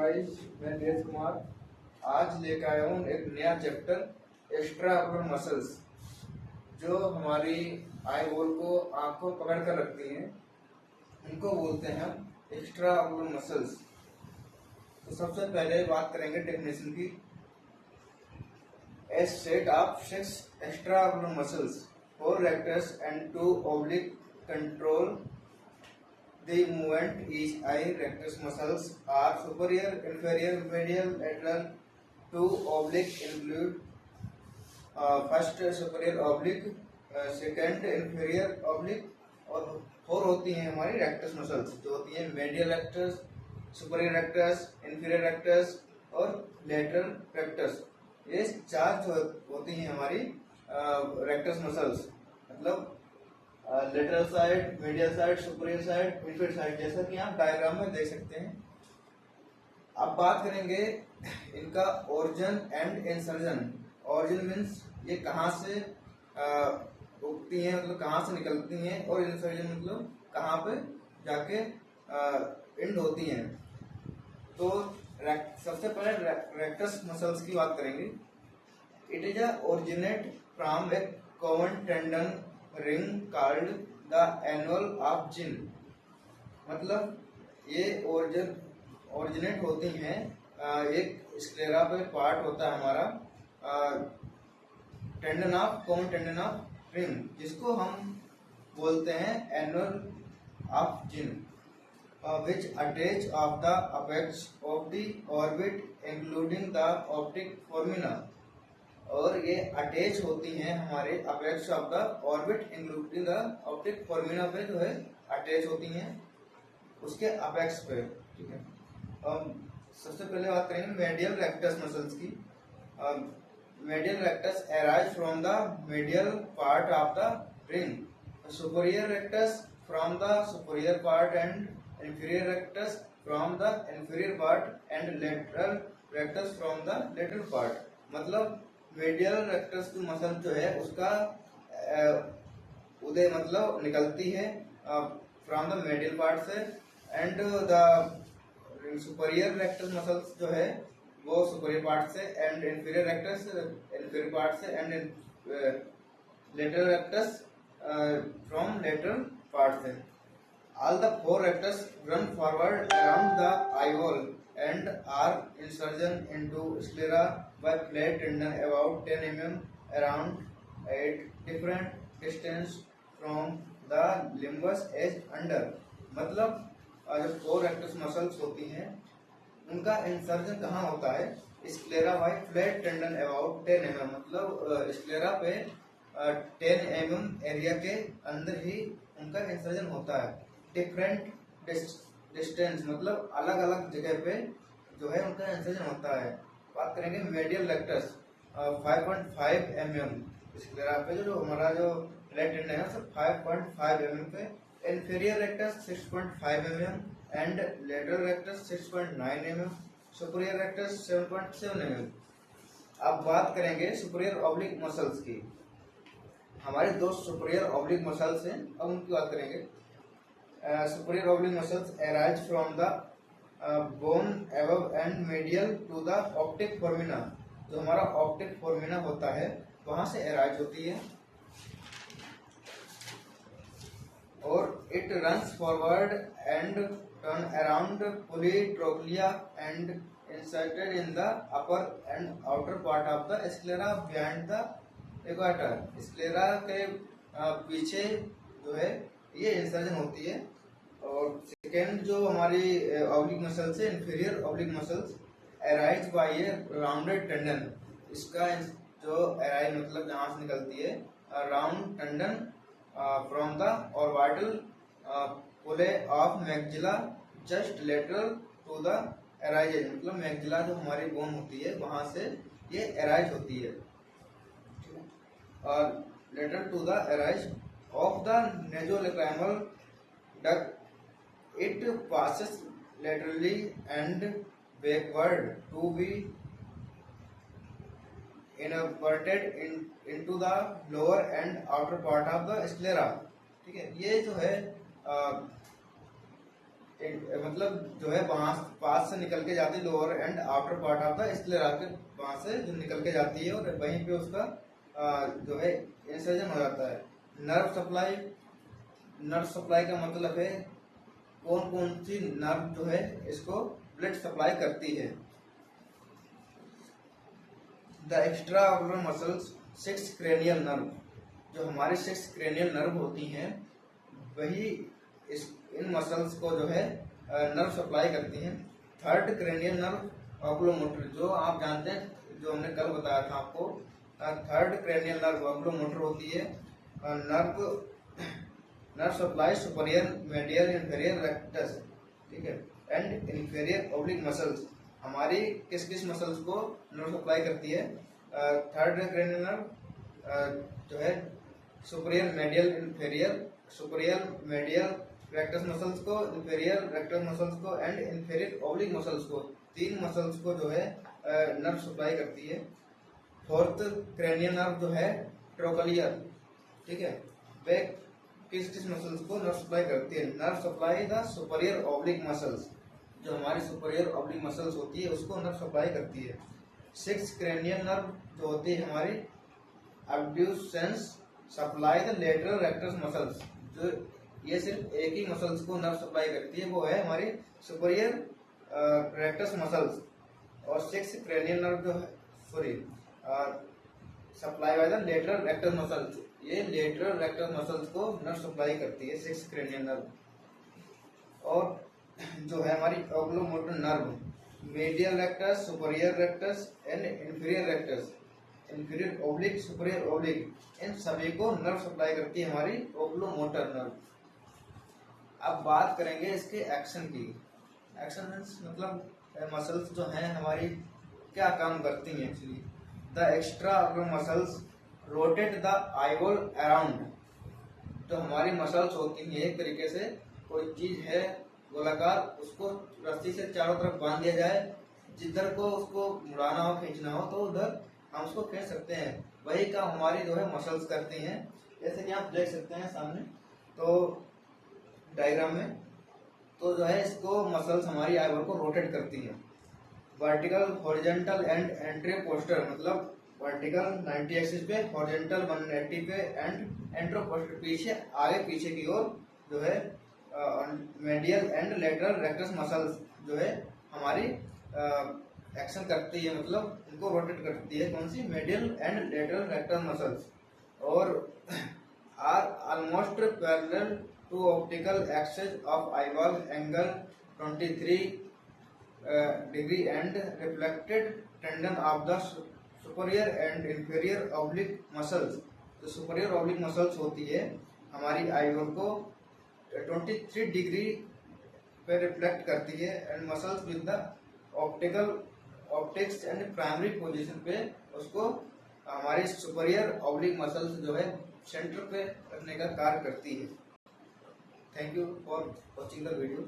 Guys, मैं तेज कुमार आज लेकर आया हूँ एक नया चैप्टर एक्स्ट्रा ऑकुलर मसल्स, जो हमारी आई बॉल को आँख को पकड़ कर रखती हैं। उनको बोलते हैं एक्स्ट्रा ऑकुलर मसल्स। तो सबसे पहले बात करेंगे डेफिनेशन की। A set of 6 extraocular muscles, 4 rectors and 2 oblique control the movement. Each eye rectus muscles are superior, inferior, medial, lateral. 2 oblique include first superior oblique, second inferior oblique, और 4 होती हैं हमारी रेक्टस मसल्स, जो होती हैं medial rectus, superior rectus, inferior rectus और lateral rectus. ये 4 जो होती हैं हमारी रेक्टस मसल्स, मतलब lateral side, medial side, superior side, inferior side, जैसा कि आप डायग्राम में देख सकते हैं। अब बात करेंगे इनका origin and insertion. Origin means ये कहाँ से उगती हैं, मतलब कहाँ से निकलती हैं, और इंसर्जन मतलब कहाँ पे जाके एंड होती हैं। तो सबसे पहले रेक्टस मसल्स की बात करेंगे। It is originate from a common tendon ring called the annulus of Zinn. मतलब ये ओरिजिनेट होती हैं एक स्क्लेरा पे पार्ट होता है हमारा tendon of common tendon of ring, जिसको हम बोलते हैं annulus of Zinn, which attach of the apex of the orbit including the optic formina। और ये अटैच होती हैं हमारे apex of the orbit including the optic foramina पे, जो है अटैच होती हैं उसके अपेक्स पे। ठीक है, सबसे पहले बात करेंगे मेडियल रेक्टस मसल्स की। Medial rectus arise from the medial part of the ring, superior rectus from the superior part and inferior rectus from the inferior part and lateral rectus from the lateral part। मतलब medial rectus की muscle जो है उसका उदय मतलब निकलती है from the medial part से, and the superior rectus muscles जो है वो superior part से, and inferior rectus inferior part से, and lateral rectus from lateral part से। All the 4 rectors run forward around the eyeball and are inserted into sclera by flat tendon about 10 mm around at different distance from the limbus edge under। मतलब जो 4 rectus muscles होती हैं उनका insertion कहाँ होता है? Sclera by flat tendon about 10 mm, मतलब sclera पे 10 mm एरिया के अंदर ही उनका इंसर्जन होता है। डिफरेंट डिस्टेंस मतलब अलग अलग जगह पे जो है उनका इंसर्जन होता है। बात करेंगे मेडियल रेक्टस 5.5 mm स्क्लेरा पे, जो हमारा जो फ्लैट टेंडन है सब 5.5 mm पे। Inferior rectus 6.5 mm and lateral rectus 6.9 mm, superior rectus 7.7 mm। अब बात करेंगे सुपीरियर ऑब्लिक मसल्स की। हमारे 2 सुपीरियर ऑब्लिक मसल्स हैं, अब उनकी बात करेंगे। Superior oblique muscles arise from the bone above and medial to the optic formina। जो हमारा ऑप्टिक फॉर्मिना होता है वहां से अराइज होती है, और it runs forward and turn around polytrochlea and inserted in the upper and outer part of the sclera behind the equator। Sclera के पीछे जो है ये इंसर्जन होती है। और सेकेंड जो हमारी ऑब्लिक मसल्स है, inferior oblique muscles arise by a rounded tendon. इसका जो अराइज मतलब जहाँ से निकलती है round tendon from the orbital pulley of maxilla just lateral to the arise, मतलब मैक्सिला जो हमारी बोन होती है वहां से ये अराइज होती है, और lateral to the arise of the nasolacrimal duct। It passes laterally and backward to be inverted into the lower and outer part of the sclera। ठीक है, ये जो है मतलब जो है वहां पास से निकल के जाती है, lower and after part of the sclera के वहां से जो निकल के जाती है और वहीं पे उसका जो है इंसर्जन हो जाता है। नर्व सप्लाई का मतलब है कौन कौन सी नर्व जो है इसको ब्लड सप्लाई करती है। The extra ocular muscles 6 cranial nerve, जो हमारी 6 क्रेनियल नर्व होती हैं वही इन मसल्स को जो है नर्व सप्लाई करती हैं। थर्ड क्रेनियल नर्व ऑक्यूलोमोटर, जो आप जानते हैं, जो हमने कल बताया था आपको, थर्ड क्रेनियल नर्व ऑक्यूलोमोटर होती है। Nerve supply superior medial inferior rectus, ठीक है, एंड इंफीरियर ऑब्लिक मसल्स, हमारी किस किस मसल्स को नर्व सप्लाई करती है। थर्ड क्रेनियल नर्व जो है superior medial inferior, superior medial rectus muscles को, इंफीरियर रेक्टस मसल्स को एंड इंफीरियर ऑब्लिक मसल्स को, 3 मसल्स को जो है नर्व सप्लाई करती है। फोर्थ क्रेनियल नर्व जो है ट्रोकलियर, ठीक है, वे किस किस मसल्स को नर्व सप्लाई करती है। Nerve supply the superior oblique muscles, जो हमारी सुपीरियर ऑब्लिक मसल्स होती है उसको नर्व सप्लाई करती है। 6 क्रेनियल नर्व जो होती है हमारी abducens supply the lateral rectus muscles, जो ये सिर्फ एक ही मसल्स को नर्व सप्लाई करती है, वो है हमारी सुपीरियर रेक्टस मसल्स। और 6 क्रेनियल नर्व जो है supply by the lateral rectus muscles, ये लेटरल रेक्टस मसल्स को नर्व सप्लाई करती है 6 क्रेनियल नर्व। और जो है हमारी oculomotor nerve, medial rectus, superior rectus and inferior rectus, inferior oblique, superior oblique, इन सभी को नर्व सप्लाई करती है हमारी ऑक्यूलोमोटर नर्व। अब बात करेंगे इसके एक्शन की। एक्शन मतलब मसल्स जो हैं हमारी क्या काम करती हैं actually. The extra ocular muscles rotate the eyeball around, जो हमारी मसल्स होती हैं एक तरीके से कोई चीज है गोलाकार, उसको रस्सी से चारों तरफ बांध दिया जाए, जिधर को उसको मुड़ाना हो, खींचना हो तो उधर हम उसको खींच सकते हैं। वही काम हमारी जो है मसल्स करती हैं। जैसे कि आप देख सकते हैं सामने तो डायग्राम में, तो जो है इसको मसल्स हमारी आईबॉल को रोटेट करती हैं। Vertical, horizontal and entry poster, मतलब वर्टिकल 90 एक्सिस पे, हॉरिजॉन्टल 180 पे एंड एंट्रो पोस्टर, पीछे आगे पीछे की ओर जो है medial and lateral rectus muscles जो है हमारी एक्शन करती है, मतलब इनको रोटेट करती है। कौन सी? Medial and lateral rectus muscles. और are almost parallel to optical axis of eyeball angle 23 degree and reflected tendon of the superior and inferior oblique muscles. तो सुपीरियर ऑब्लिक मसल्स होती है हमारी आईबॉल को 23 डिग्री पे रिफ्लेक्ट करती है and muscles with the optics and primary position पे उसको हमारी सुपीरियर ऑब्लिक मसल्स जो है सेंटर पे रखने का कार्य करती है। Thank you for watching the video.